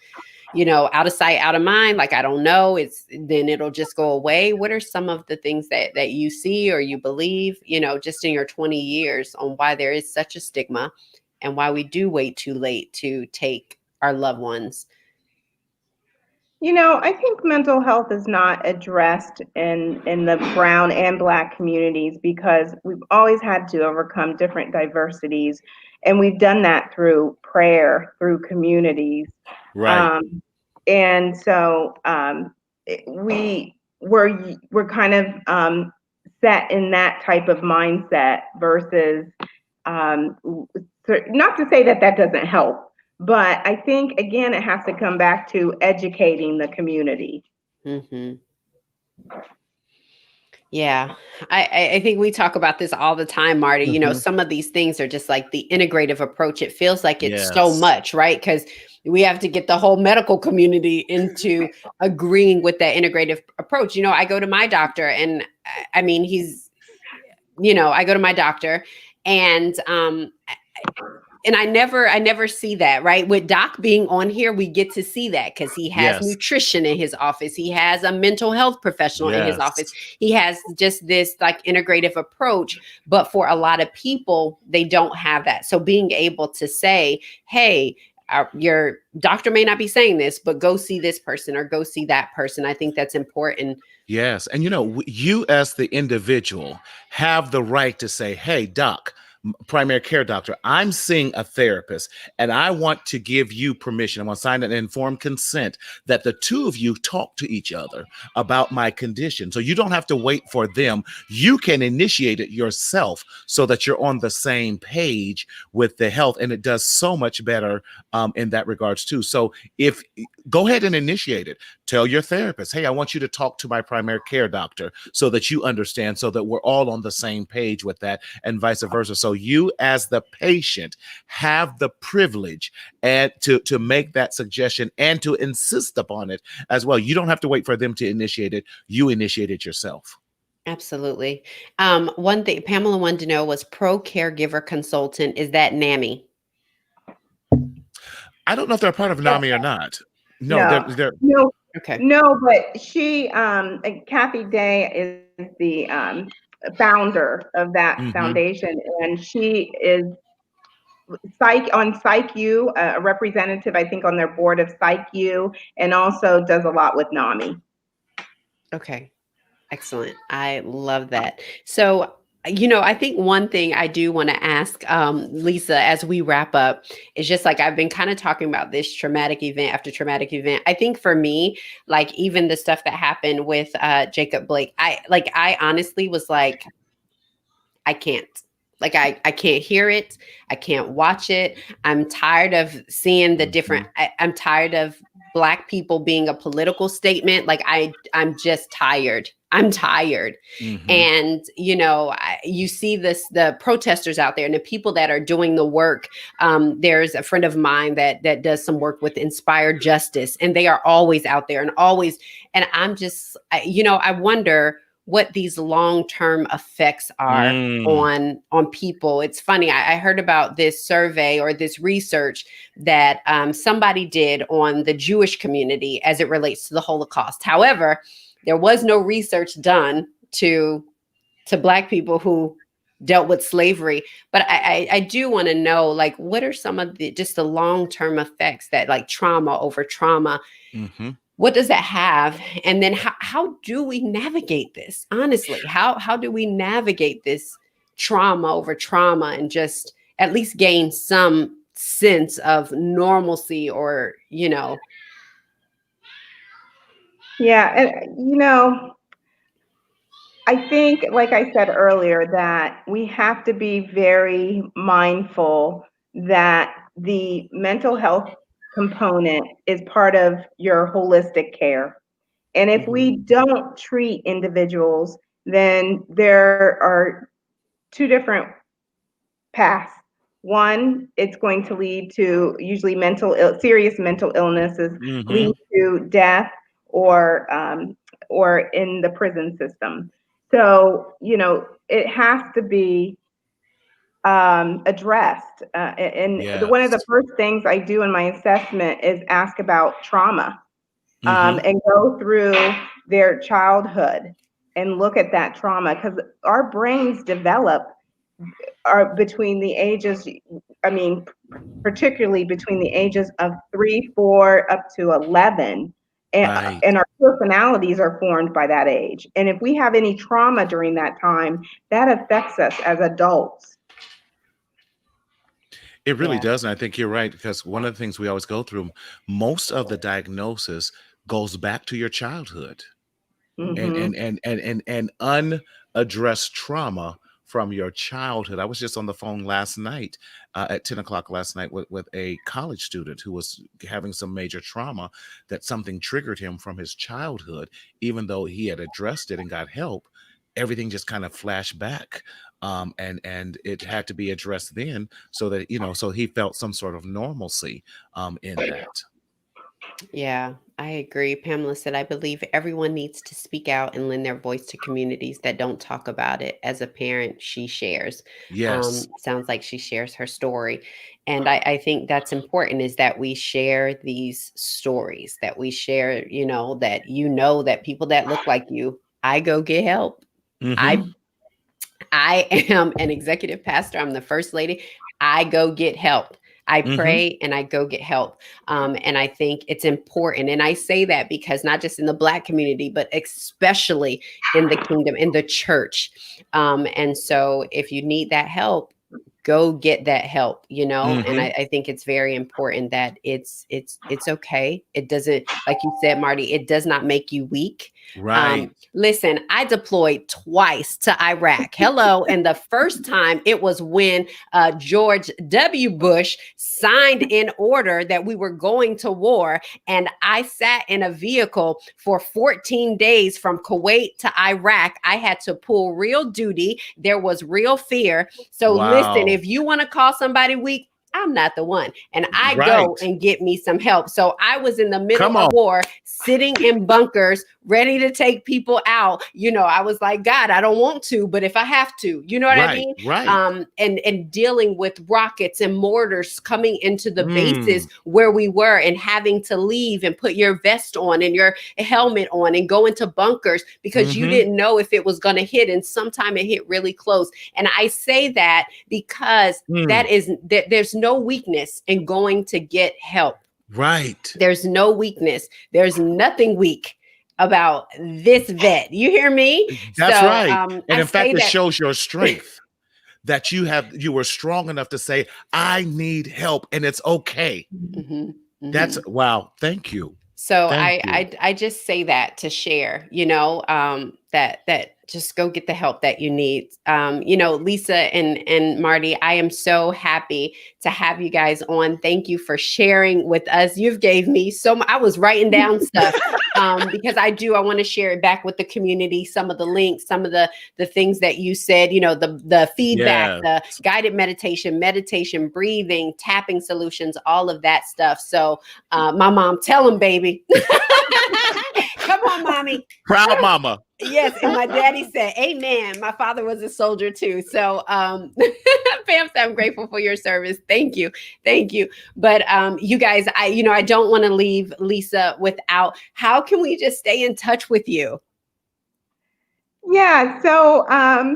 out of sight, out of mind? Like, I don't know. Then it'll just go away. What are some of the things that you see or you believe, just in your 20 years on why there is such a stigma and why we do wait too late to take our loved ones? I think mental health is not addressed in the brown and Black communities because we've always had to overcome different diversities, and we've done that through prayer, through communities. Right. And so we're kind of set in that type of mindset versus not to say that doesn't help. But I think, again, it has to come back to educating the community. Mm-hmm. Yeah, I think we talk about this all the time, Marty. Some of these things are just like the integrative approach. It feels like it's so much, right? Because we have to get the whole medical community into agreeing with that integrative approach. I go to my doctor and I mean, I go to my doctor and I never see that, right? With Doc being on here, we get to see that because he has nutrition in his office. He has a mental health professional in his office. He has just this like integrative approach. But for a lot of people, they don't have that. So being able to say, hey, your doctor may not be saying this, but go see this person or go see that person. I think that's important. Yes. And, you as the individual have the right to say, hey, doc, primary care doctor, I'm seeing a therapist and I want to give you permission. I want to sign an informed consent that the two of you talk to each other about my condition. So you don't have to wait for them. You can initiate it yourself so that you're on the same page with the health. And it does so much better in that regards too. So go ahead and initiate it. Tell your therapist, hey, I want you to talk to my primary care doctor so that you understand, so that we're all on the same page with that, and vice versa. So you as the patient have the privilege and to make that suggestion and to insist upon it as well. You don't have to wait for them to initiate it. You initiate it yourself. Absolutely. One thing Pamela wanted to know was Pro Caregiver Consultant. Is that NAMI? I don't know if they're part of NAMI or not. No. They're no. Okay. No, but she, Kathy Day is the founder of that foundation, and she is PsychU, a representative, I think, on their board of PsychU, and also does a lot with NAMI. Okay. Excellent. I love that. So, I think one thing I do want to ask Lisa as we wrap up is just like I've been kind of talking about this traumatic event after traumatic event. I think for me, like even the stuff that happened with Jacob Blake, I honestly was like, I can't. Like I can't hear it. I can't watch it. I'm tired of seeing the different. I'm tired of Black people being a political statement. Like I'm just tired I'm tired. Mhm. And, you see the protesters out there and the people that are doing the work. There's a friend of mine that does some work with Inspired Justice, and they are always out there and always. And I'm just, I wonder what these long-term effects are Mm. on people. It's funny. I heard about this survey or this research that somebody did on the Jewish community as it relates to the Holocaust. However, there was no research done to Black people who dealt with slavery. But I do want to know, like, what are some of the long-term effects that, like, trauma over trauma, Mhm. what does that have? And then how do we navigate this? Honestly, how do we navigate this trauma over trauma and just at least gain some sense of normalcy or, Yeah, and I think, like I said earlier, that we have to be very mindful that the mental health component is part of your holistic care. And if Mhm. we don't treat individuals, then there are two different paths. One, it's going to lead to usually serious mental illnesses, lead Mhm. to death or in the prison system. So, it has to be addressed. And one of the Yes. first things I do in my assessment is ask about trauma, Mhm. and go through their childhood and look at that trauma, because our brains develop are between the ages, I mean, particularly between the ages of 3, 4, up to 11. Right. And our personalities are formed by that age. And if we have any trauma during that time, that affects us as adults. It really Yeah. does, and I think you're right, because one of the things we always go through, most of the diagnosis goes back to your childhood. and Hmm. and and and and, and unaddressed trauma from your childhood. I was just on the phone last night at 10 o'clock last night with a college student who was having some major trauma, that something triggered him from his childhood. Even though he had addressed it and got help, everything just kind of flashed back. And it had to be addressed then, so that so he felt some sort of normalcy in that. Yeah, I agree. Pamela said, I believe everyone needs to speak out and lend their voice to communities that don't talk about it. As a parent, she shares. Yes. Sounds like she shares her story. And I think that's important, is that we share these stories, that we share, that people that look like you, I go get help. Hmm. I I am an executive pastor. I'm the first lady. I go get help. I Hmm. pray and I go get help. And I think it's important. And I say that because not just in the Black community, but especially in the kingdom, in the church. And so if you need that help, go get that help, and Hmm. I think it's very important that it's okay. It doesn't, like you said, Marty, it does not make you weak. Right. Listen, I deployed twice to Iraq. Hello. And the first time, it was when George W. Bush signed an order that we were going to war. And I sat in a vehicle for 14 days from Kuwait to Iraq. I had to pull real duty. There was real fear. So listen, Wow. if you want to call somebody weak, I'm not the one. And I go Right. and get me some help. So I was in the middle Come of on. war, sitting in bunkers, ready to take people out. I was like, God, I don't want to, but if I have to, you know what I Right. mean? Right. And dealing with rockets and mortars coming into the bases Mm. where we were, and having to leave and put your vest on and your helmet on and go into bunkers because you Hmm. didn't know if it was going to hit. And sometime it hit really close. And I say that because Mm. there's no weakness in going to get help. Right. There's no weakness. There's nothing weak about this vet. You hear me? That's So right. And I in fact, say it that. shows your strength, that you were strong enough to say, I need help, and it's okay. Mhm, That's mhm. wow. Thank you. So Thank I, you. I I just say that to share, that just go get the help that you need. Lisa and Marty, I am so happy to have you guys on. Thank you for sharing with us. You've gave me so much. I was writing down stuff. because I want to share it back with the community. Some of the links, some of the things that you said, the feedback, the guided meditation, breathing, tapping solutions, all of that stuff. So my mom, tell them, baby. Come on, mommy. Proud mama. Yes, and my daddy said, amen. My father was a soldier too. So Pam said, I'm grateful for your service. Thank you. But you guys, I don't want to leave Lisa without, how can we just stay in touch with you? Yeah, so I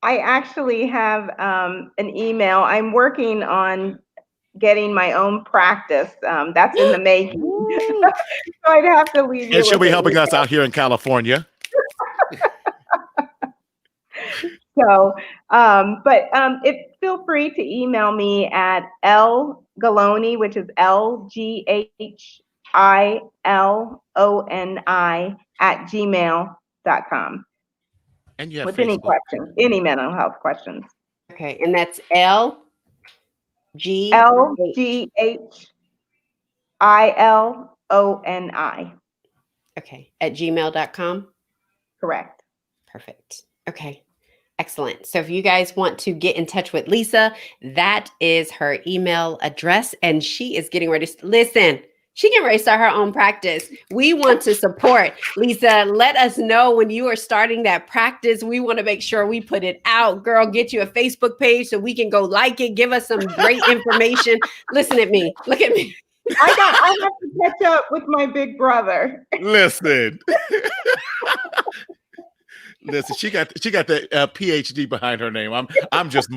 actually have an email. I'm working on getting my own practice. That's in the making. So I'd have to leave you. And she'll be helping us out here in California. So, feel free to email me at Galoni, which is LGHILONI @gmail.com. And you have with Facebook. any questions, any mental health questions. Okay, and that's LGHILONI. Okay, @gmail.com. Correct. Perfect. Okay. Excellent. So if you guys want to get in touch with Lisa, that is her email address. And she is getting ready to listen. She getting ready to start her own practice. We want to support. Lisa, let us know when you are starting that practice. We want to make sure we put it out. Girl, get you a Facebook page so we can go like it. Give us some great information. Listen at me. Look at me. I have to catch up with my big brother. Listen. Listen, she got the PhD behind her name. I'm just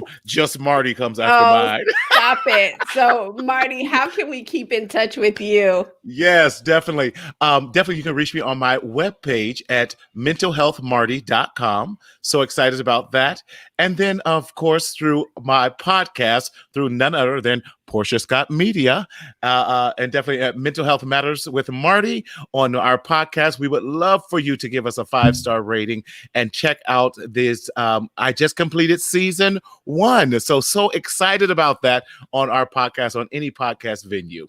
Marty comes after mine. Stop it. So Marty, how can we keep in touch with you? Yes, definitely. Definitely you can reach me on my webpage at mentalhealthmarty.com. So excited about that. And then of course through my podcast through none other than Portia Scott Media, and definitely at Mental Health Matters with Marty on our podcast. We would love for you to give us a 5-star rating and check out this. I just completed season 1. So excited about that on our podcast, on any podcast venue.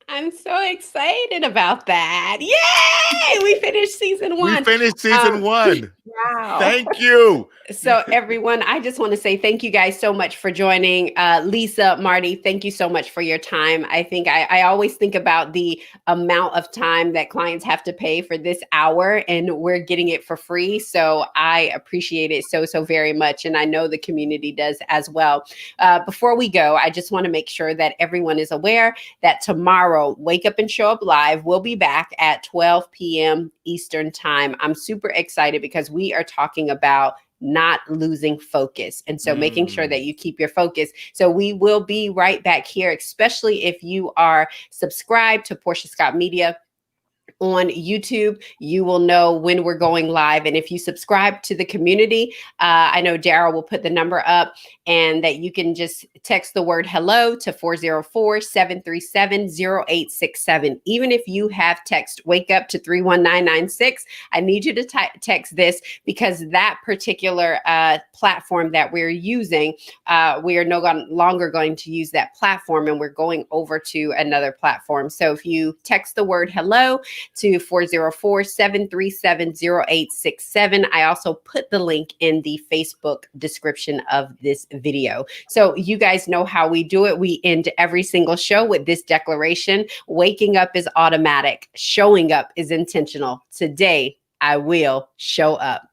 I'm so excited about that. Yay! We finished season 1. We finished season 1. Wow. Thank you. So everyone, I just want to say thank you guys so much for joining. Lisa, Marty, thank you so much for your time. I think I always think about the amount of time that clients have to pay for this hour, and we're getting it for free. So I appreciate it so very much. And I know the community does as well. Before we go, I just want to make sure that everyone is aware that tomorrow, Wake Up and Show Up Live, we'll be back at 12 p.m. Eastern time. I'm super excited because we are talking about not losing focus. And so making sure that you keep your focus. So we will be right back here, especially if you are subscribed to Portia Scott Media on YouTube. You will know when we're going live. And if you subscribe to the community, I know Daryl will put the number up, and that you can just text the word hello to 404-737-0867. Even if you have text wake up to 31996, I need you to text this, because that particular platform that we're using, we are no longer going to use that platform, and we're going over to another platform. So if you text the word hello to 404-737-0867. I also put the link in the Facebook description of this video. So you guys know how we do it. We end every single show with this declaration: waking up is automatic. Showing up is intentional. Today, I will show up.